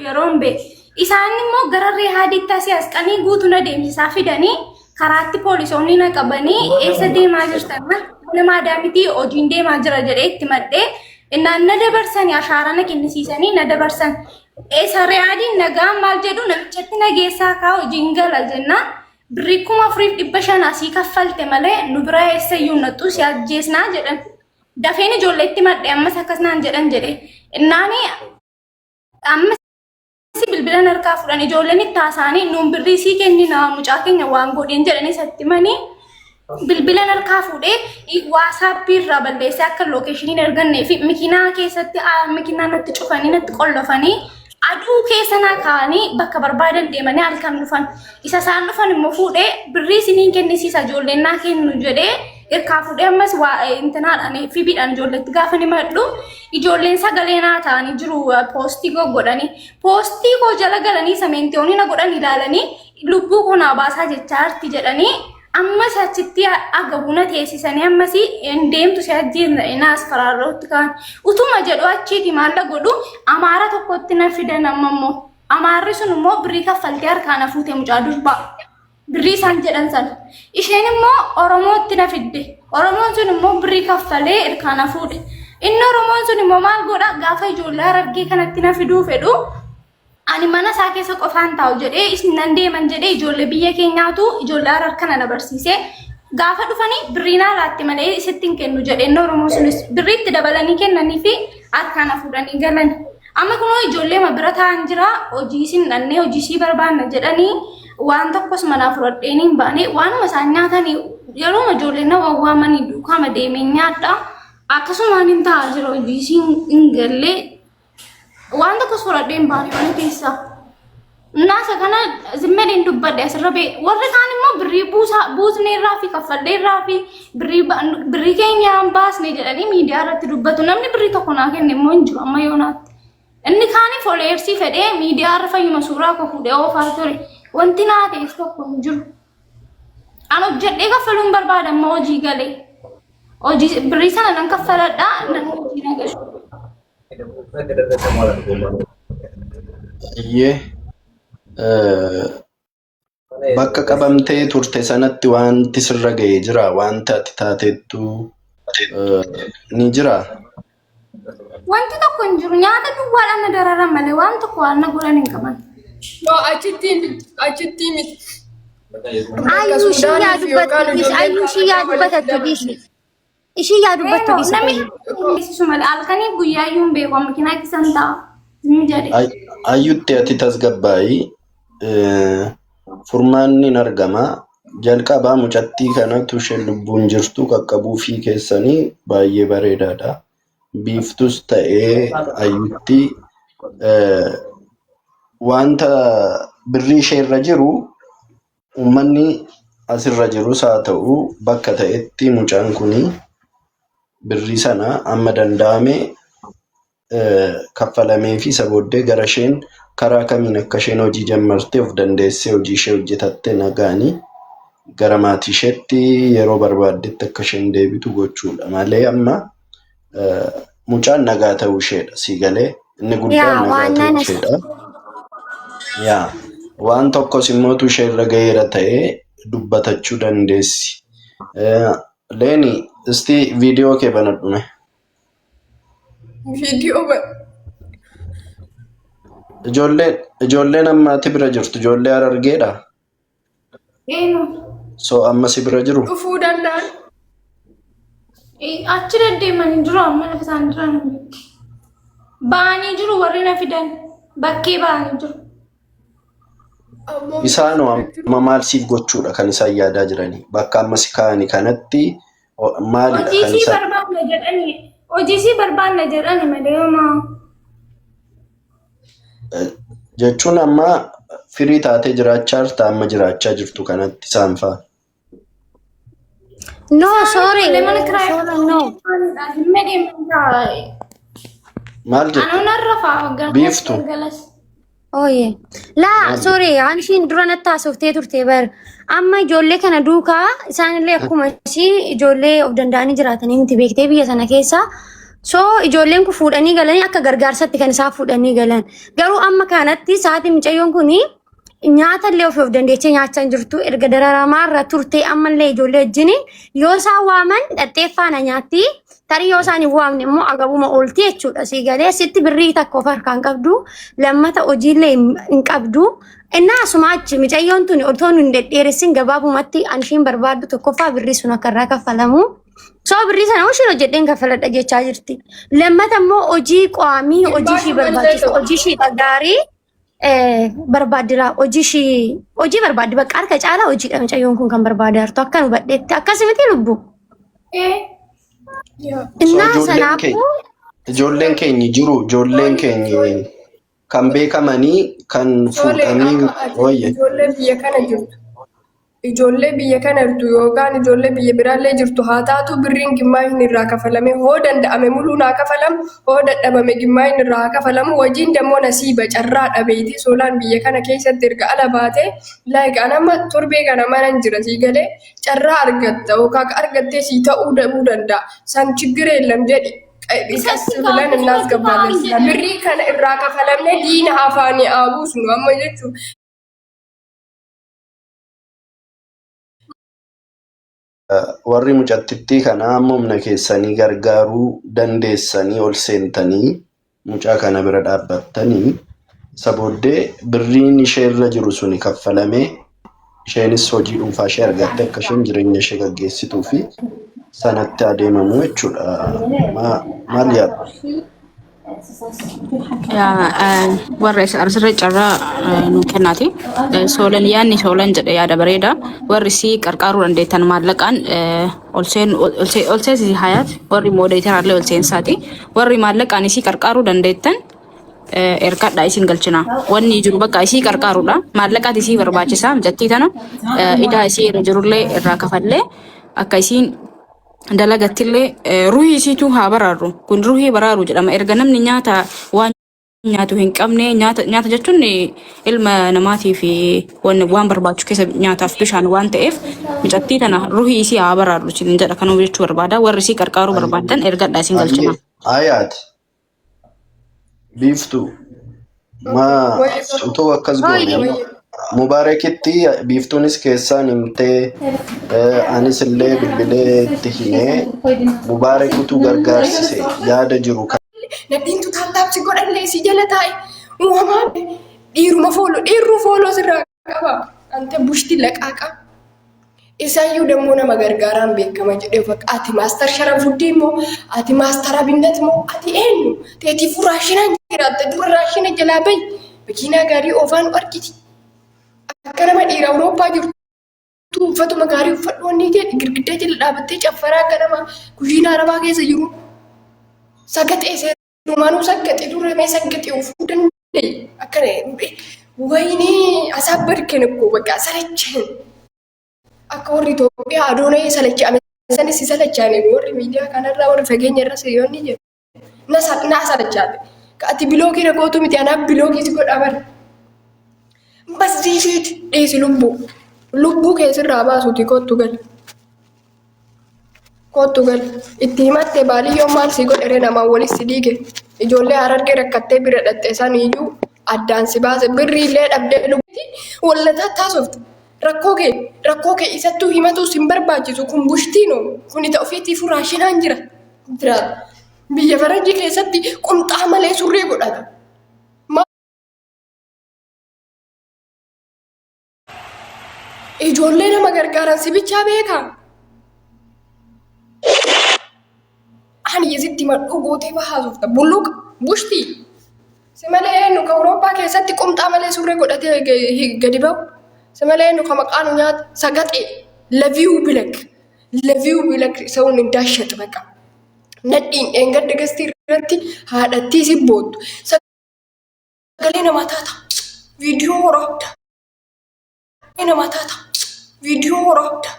yerombe isaan immoo gararree haadiitti asii asqanii guutuna deemsisaa fidanii karaatti poolisoonni naqabanii eessa deemaa jirtan nama daamitii hojiin deemaa jira jedhee itti maddee innaan na dabarsanii ashaarana kennisiisanii na dabarsan eessa re'aadiin nagaan maal jedhu namichatti nageessaa kaa hojiin gala jennaan birrikuma 500 asii kaffalte malee nu bira eessayyuu nattuu si ajjeesnaa jedhan dafeen ijoolleetti madde ammas akkasnaan jedhan jedhe innaanii amma si bilbilan harkaa fuudhan ijoolleen itti haasaanii nuun birrii sii kennina mucaa keenya waan godheen jedhanii satti manii bilbilan harkaa fuudhee waasaappii irraa balleessee akka lookeeshiniin argannee fi makiinaa keessatti makiinaa natti cufanii natti qollofanii aduu keessa naa kaa'anii bakka barbaadan deemanii halkan dhufan isa isaan dhufan immoo fuudhee birrii siniin kennisiisa ijoolleen naa kennu jedhee irkaa fuudhee ammas waa intinaadhaan fibiidhaan ijoolleetti gaafa ni madhu ijoolleen sagalee naa ta'anii jiru poostii godhanii poostii koo jala galanii sameenteewwan na godhan ilaalanii lubbuu koo naa baasaa jechaa jirti jedhanii ammas achitti agabuna teessisanii ammas deemtu si ajjeesna inaas faraarrootti kaan utuma jedhu achiiti maalla godhu amaara tokkotti na fidan ammoo amaarri sun immoo birrii kaffaltee harkaan fuute mucaa durbaa birrii isaan jedhan sana isheen immoo oromootti na fidde oromoon sun immoo birrii kaffalee harkaan fuudhe inni oromoon sun immoo maal godha gaafa ijoollee argee kanatti na fiduu fedhu ani mana isaa keessa qofaan taa'u jedhee isin nan deeman jedhee ijoollee biyya keenyaatu ijoollee harkana na barsiisee gaafa dhufanii birriinaa laatte malee isitti hin kennu jedhee inni oromoo sunis birriitti dabalanii kennanii fi harkaan fuudhanii galan amma kunoo ijoollee bira taa'an jira hojii isin dhannee hojii isii barbaanna jedhanii waan tokkos manaa fudhadheeni hin baane waanuma isaan nyaatanii yeroo ijoolleen na waamanii duukaama deemee nyaadha akkasumaan hin taa'aa jira hojii isii hin gallee waan tokkos fudhadhee hin baane waan keessa naasa kana zimmediin dubbadhe asirra bee warri kaan immoo birrii buusneerraa fi kaffalleerraa fi birrii keenyaan baasne jedhanii miidiyaa irratti dubbatu namni birrii tokko naa kenne immoo hin jiru amma yoonaatti inni kaanii foleersii fedhee miidiyaa irra fayyuma suuraa koo fuudhee oofaa ture wanti naa ta'es tokko hin jiru an hojjedhee kaffaluun barbaada amma hojii galee hojii birrii sana nan kaffaladhaa nan hojii nagashu Iyyee bakka qabamtee turte sanatti wanti sirra ga'ee jira wanta ati taateettu ni jira. Wanti tokko hin jiru nyaata duwwaadhaan na dararan malee waan tokko waan na godhan hin qaban. No achitti miti. Ayyuushii yaa dubbatattu dhiisni. Ishii yaa dubbattu dhiisni. Namni dhiisisu malee halkanii guyyaayyuu hin beeku makiinaa keessan ta'a. Ayyutti ati tasgabbaa'ii furmaanni hin argama. Jalqabaa mucattii kanatu isheen lubbuun jirtu qaqqabuu fi keessanii baay'ee bareedaadha. Biiftus ta'ee ayyutti wanta birrii ishee irra jiru uummanni asirra jirus haa ta'u bakka ta'etti mucaan kuni birrii sana amma danda'ame kaffalamee fi isa booddee gara isheen karaa kamiin akka isheen hojii jalqabdee of dandeessee hojii ishee hojjetatte nagaanii gara maatii isheetti yeroo barbaaddetti akka isheen deebitu gochuudha malee amma mucaan nagaa ta'uu isheedha si galee inni guddaan nagaa ta'uu isheedha. Yaa waan tokkos immoo ishee irra ga'eera ta'ee dubbatachuu dandeessi. Leeni isti viidiyoo kee banadhume. Viidiyoo ijoolleen ammaati bira jirtu ijoollee Harargeedha. So amma si bira jiru. Dhufuu danda'an. Achi deddeemanii jiru amma lafa isaan jiran. Ba'anii jiru warri na fidan bakkee ba'anii jiru. Isaanoo amma maal siif gochuudha kan isaan yaadaa jiranii bakka amma si kaa'anii kanatti maalidha kan isaan hojii si barbaanna jedhani malee homaa jechuun amma firii taatee jiraachaa jirta amma jiraachaa jirtu kanatti isaan fa'a. No, sorry. No. Maal jettu? Biiftu. Oh yeah. La, sorry. Anshiin dura nattaasoftee turte bar. Amma ijoollee kana duukaa isaanillee akkuma ishii ijoollee of danda'anii jiraatanii miti beektee biyya sana keessa ijoolleen kun fuudhanii galanii akka gargaarsatti kan isaa fuudhanii galan. Garuu amma kanatti sa'aatii mucayyoon kuni nyaata illee of dandeechee nyaachaa jirtu erga dararamaa irra turtee ammallee ijoollee wajjin yoo isaan waaman dhadheeffaana nyaatti tarii yoo isaan hin waamne immoo agabuma oolti jechuudha. Si galee sitti birrii takka of harkaan qabdu lammata hojiillee hin qabdu. Innaa asumaachi mucayyoon tuni otoo nu hin dhedheeressin gabaabumatti anshiin barbaaddu tokkoffaa birrii sun akka irraa kaffalamu. Birrii sana hojiin hojjedheen kaffaladha jechaa jirti. Lammata immoo hojii qaamii hojii ishii barbaachisa hojii ishii gaarii barbaadira hojii barbaaddi bakka harka caalaa hojiidha mucayyoon kun kan barbaadartu akka nu badheetti akkasumatti lubbu. Innaa sanaafuu ijoolleen keenya jiru ijoolleen keenya kan beekamanii kan fuudhanii wayye. Ijoollee biyya kana jirtu yookaan ijoollee biyya biraallee jirtu haa taatu birriin gimmaa hin irraa kafalame hoo danda'ame muluu naa kafalamu hoo dadhabame gimmaa hin irraa kafalamu wajjin dammoo nasiiba carraa dhabeeti solaan biyya kana keessatti erga ala baate anama torbee kana mana jira sii galee carraa argatta yookaan argattee sii ta'uu danda'a san chigiree lam jedhi qas filan innaas gabbaalee birrii kana irraa kafalamne diina afaanii aabuus nu amma jechuudha. Warri mucattitti kana humna keessanii gargaaruu dandeessanii ol seentanii mucaa kana bira dhaabbattanii isa booddee birriin ishee irra jiru suni kaffalamee isheenis hojii dhuunfaa ishee argatte akka isheen jireenya ishee gaggeessituu fi sanatti adeemamu jechuudha. Maal yaaddu? warra asirra carraa nu kennaati. Soolan yaanni soolan jedhe yaada bareeda. Warri si qarqaaruu dandeettan maallaqaan olseen hayaat warri moodeeteraallee olseensaati. Warri maallaqaan isii qarqaaruu dandeettan ergadhaa isin galchina. Wanni jiru bakka isii qarqaaruudha. Maallaqaati isii barbaachisaa jattii tana idaa isii irra jirullee irraa kafallee akka isiin dalagattillee ruhii isiitu haa baraaru. Kun ruhii baraaru jedhama. Erga namni nyaata waan nyaatu hin qabne nyaata jechuun ilma namaatii fi waan barbaachisu keessa nyaataaf bishaan waan ta'eef mucattii tana ruhii isii haa baraaru jedha kanuu jechuu barbaada. Warri isii qarqaaruu barbaadan ergadhaa isin galchina. Ayaat biiftuu utuu akkas goone Mubarakitti biiftuunis keessaan himtee anis illee bilbilee itti himee Mubarakitu gargaarsise yaada jiru kan Nadhiintu taaptaapsi godhallee si jala taa'e uumamaan dhiirru fooloo sirraa qaba. Ante bushti laqaaqa. Isaayyuu dammoo nama gargaaraan beekama jedhee fakka ati maastar Sharafuddin immoo ati maastar Abinnat immoo ati eenyu teetii furaashinaan jiraatte dura raashina jalaa bahi makiinaa gaarii oofaan argiti. Akka nama dhiira Awurooppaa jirtu uffatuma gaarii uffadhu wanni jedhe girgiddaa jala dhaabattee caffaraa akka nama kushiinaa arabaa keessa jiru. Sagaxee seerumaanuu sagaxee dura mee sagaxee ufuu danda'e akkana wayini asaabbar kenekko bakka salachaan akka warri Itoophiyaa adoonaa salachaan sanis si salachaan warri miidiyaa kanarraa warri fageenya irra seeyoonni jedhu na salachaan ka ati biloogii rakootu miti anaaf biloogii si godha bara. Bas diisiit dhiisi lubbuu keessirraa baasuuti kottu gal itti himattee baadiyyoon maal si godhere namaan walis si dhiige ijoollee Harargee rakkattee bira dhatte saniyyuu addaan si baase birriillee dhabdee lubbuuti wallataa taasofte rakkoo kee isattuu himatuus hin barbaachisu kun bushtiinoo kun ita ofiitii furaashinaan jira biyya faranjii keessatti qumxaa malee surree godhata. Ijoollee nama gargaaran si bichaa beekaa? Ani yesitti madhuu gootee bahaasuufta bulluqa bushtii. Si malee nu ka Awurooppaa keessatti qumxaa malee surree godhatee gadi bahu. Si malee nu ka maqaanu nyaata sagaxee laviyu bilak sa'uun hin daashatu baqa. Nadhiin dheengadda gastii irratti haadhattii si boottu. Sagalee namaa taata. Viidiyoo waraabda. Nama taata. Viidiyoo waraabda.